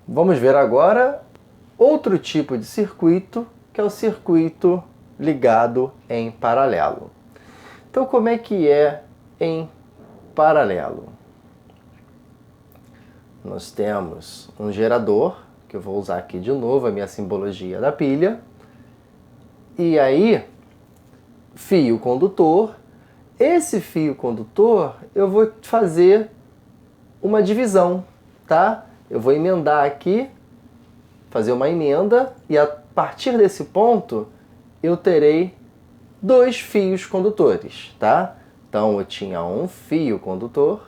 vamos ver agora outro tipo de circuito, que é o circuito ligado em paralelo. Então, como é que é em paralelo? Nós temos um gerador, que eu vou usar aqui de novo a minha simbologia da pilha, e aí, fio condutor. Esse fio condutor, eu vou fazer uma divisão, tá? Eu vou emendar aqui, fazer uma emenda, e a partir desse ponto, eu terei 2 fios condutores, tá? Então, eu tinha um fio condutor,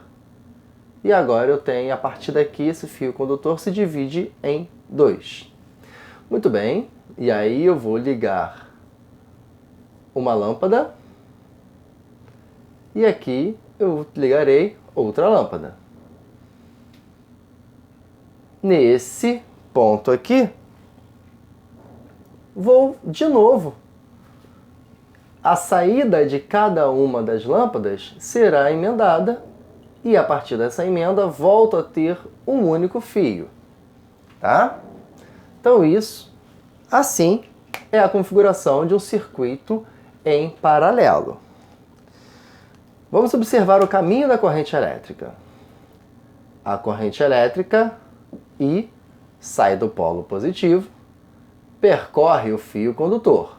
e agora eu tenho, a partir daqui, esse fio condutor se divide em 2. Muito bem, e aí eu vou ligar uma lâmpada, e aqui eu ligarei outra lâmpada. Nesse ponto aqui, vou de novo. A saída de cada uma das lâmpadas será emendada e a partir dessa emenda volto a ter um único fio. Tá? Então isso, assim, é a configuração de um circuito em paralelo. Vamos observar o caminho da corrente elétrica. A corrente elétrica I sai do polo positivo, percorre o fio condutor.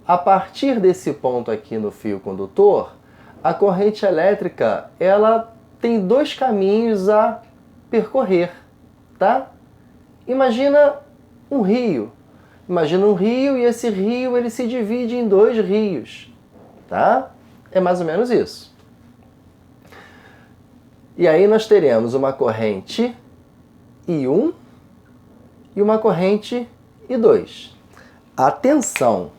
A partir desse ponto aqui no fio condutor, a corrente elétrica ela tem 2 caminhos a percorrer, tá? Imagina um rio. Imagina um rio e esse rio ele se divide em 2 rios, tá? É mais ou menos isso. E aí nós teremos uma corrente I1 e uma corrente I2. Atenção!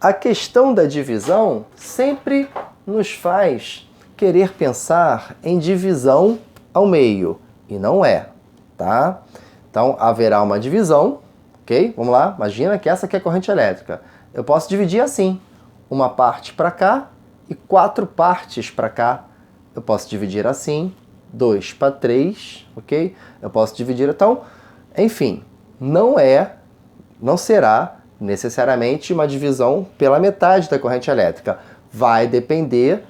A questão da divisão sempre nos faz querer pensar em divisão ao meio, e não é, tá? Então, haverá uma divisão, ok? Vamos lá, imagina que essa aqui é a corrente elétrica. Eu posso dividir assim, uma parte para cá e 4 partes para cá. Eu posso dividir assim, 2 para 3, ok? Eu posso dividir, então, enfim, não será necessariamente uma divisão pela metade da corrente elétrica. Vai depender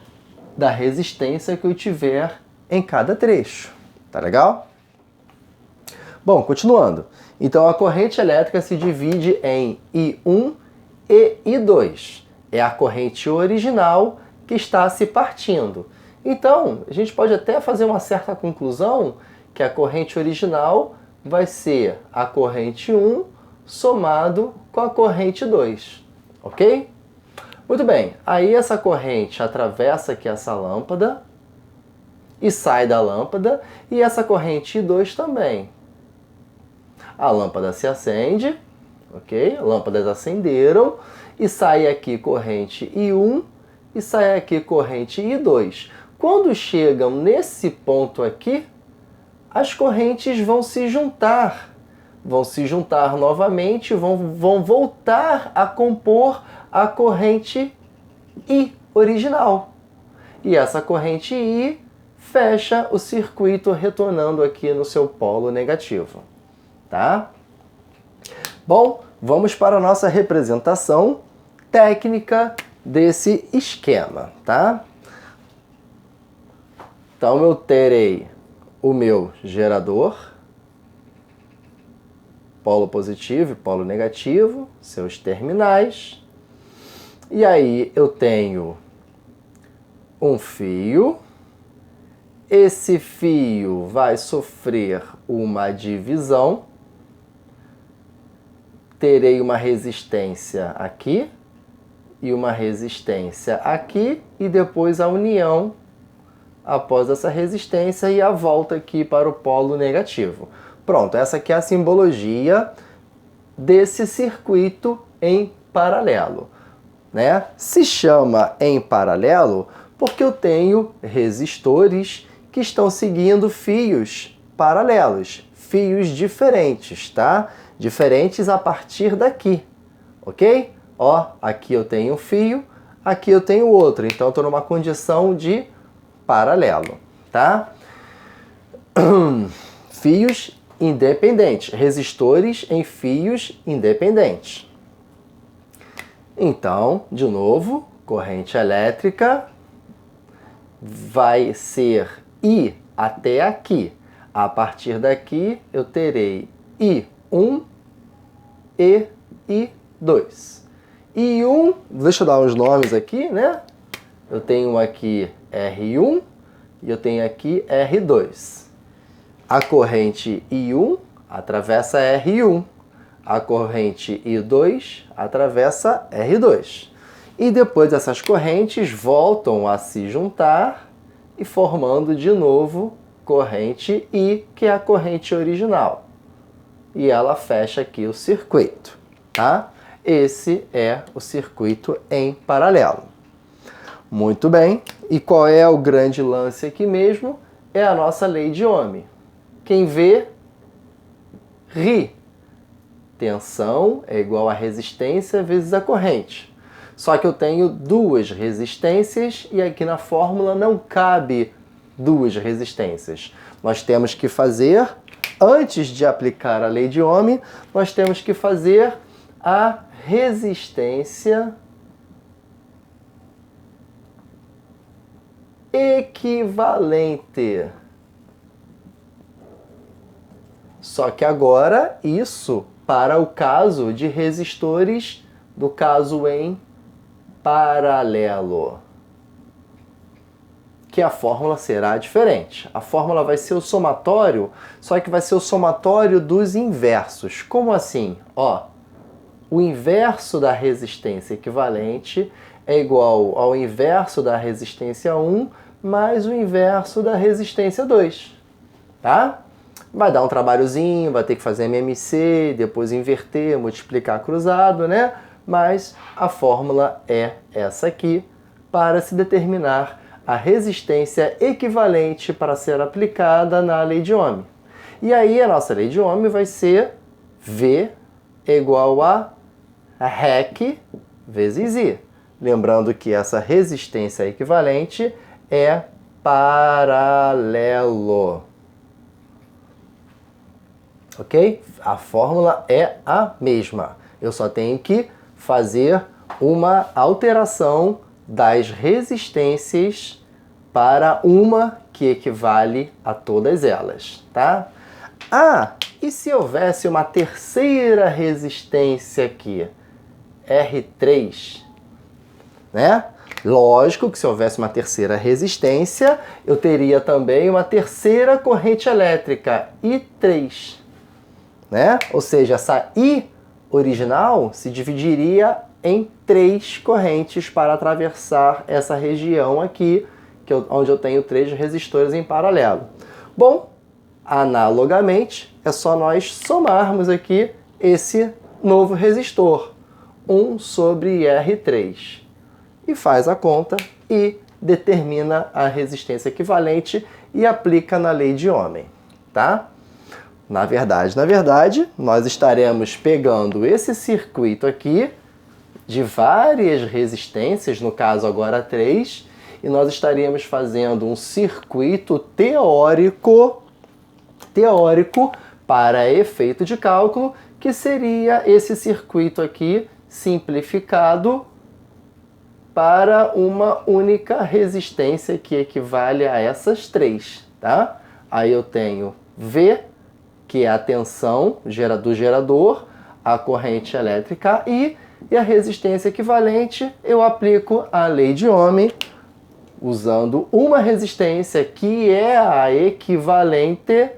da resistência que eu tiver em cada trecho. Tá legal? Bom, continuando. Então, a corrente elétrica se divide em I1 e I2. É a corrente original que está se partindo. Então, a gente pode até fazer uma certa conclusão que a corrente original vai ser a corrente 1 somado com a corrente 2, ok? Muito bem, aí essa corrente atravessa aqui essa lâmpada e sai da lâmpada, e essa corrente I2 também. A lâmpada se acende, ok? Lâmpadas acenderam, e sai aqui corrente I1 e sai aqui corrente I2. Quando chegam nesse ponto aqui, as correntes vão se juntar. Vão se juntar novamente, vão voltar a compor a corrente I original. E essa corrente I fecha o circuito retornando aqui no seu polo negativo. Tá? Bom, vamos para a nossa representação técnica desse esquema, tá? Então eu terei o meu gerador, polo positivo e polo negativo, seus terminais. E aí eu tenho um fio. Esse fio vai sofrer uma divisão. Terei uma resistência aqui e uma resistência aqui, e depois a união após essa resistência e a volta aqui para o polo negativo. Pronto, essa aqui é a simbologia desse circuito em paralelo, né? Se chama em paralelo porque eu tenho resistores que estão seguindo fios paralelos, fios diferentes, tá? Diferentes a partir daqui, ok? Ó, aqui eu tenho um fio, aqui eu tenho outro, então eu estou numa condição de paralelo, tá? Fios independentes. Resistores em fios independentes. Então, de novo, corrente elétrica vai ser I até aqui. A partir daqui, eu terei I1 e I2. I1, deixa eu dar uns nomes aqui, né? Eu tenho aqui R1 e eu tenho aqui R2. A corrente I1 atravessa R1. A corrente I2 atravessa R2. E depois essas correntes voltam a se juntar e formando de novo corrente I, que é a corrente original. E ela fecha aqui o circuito, tá? Esse é o circuito em paralelo. Muito bem. E qual é o grande lance aqui mesmo? É a nossa lei de Ohm. Quem vê, ri. Tensão é igual a resistência vezes a corrente. Só que eu tenho duas resistências e aqui na fórmula não cabe duas resistências. Nós temos que fazer, antes de aplicar a lei de Ohm, nós temos que fazer a resistência equivalente. Só que agora isso para o caso de resistores do caso em paralelo. Que a fórmula será diferente. A fórmula vai ser o somatório, só que vai ser o somatório dos inversos. Como assim? Ó, o inverso da resistência equivalente é igual ao inverso da resistência 1 mais o inverso da resistência 2. Tá? Vai dar um trabalhozinho, vai ter que fazer MMC, depois inverter, multiplicar cruzado, né? Mas a fórmula é essa aqui para se determinar a resistência equivalente para ser aplicada na lei de Ohm. E aí a nossa lei de Ohm vai ser V igual a REC vezes I. Lembrando que essa resistência equivalente é paralelo. Ok? A fórmula é a mesma. Eu só tenho que fazer uma alteração das resistências para uma que equivale a todas elas, tá? Ah, e se houvesse uma terceira resistência aqui, R3, né? Lógico que se houvesse uma terceira resistência, eu teria também uma terceira corrente elétrica, I3, né? Ou seja, essa I original se dividiria em 3 correntes para atravessar essa região aqui, onde eu tenho 3 resistores em paralelo. Bom, analogamente, é só nós somarmos aqui esse novo resistor, 1 sobre R3. E faz a conta e determina a resistência equivalente e aplica na lei de Ohm, tá? Na verdade, nós estaremos pegando esse circuito aqui de várias resistências, no caso agora 3, e nós estaríamos fazendo um circuito teórico para efeito de cálculo, que seria esse circuito aqui simplificado para uma única resistência que equivale a essas 3, tá? Aí eu tenho V, que é a tensão do gerador, a corrente elétrica I, e a resistência equivalente eu aplico a lei de Ohm usando uma resistência que é a equivalente,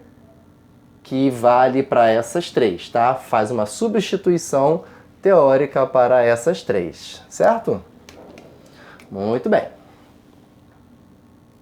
que vale para essas 3, tá? Faz uma substituição teórica para essas 3, certo? Muito bem.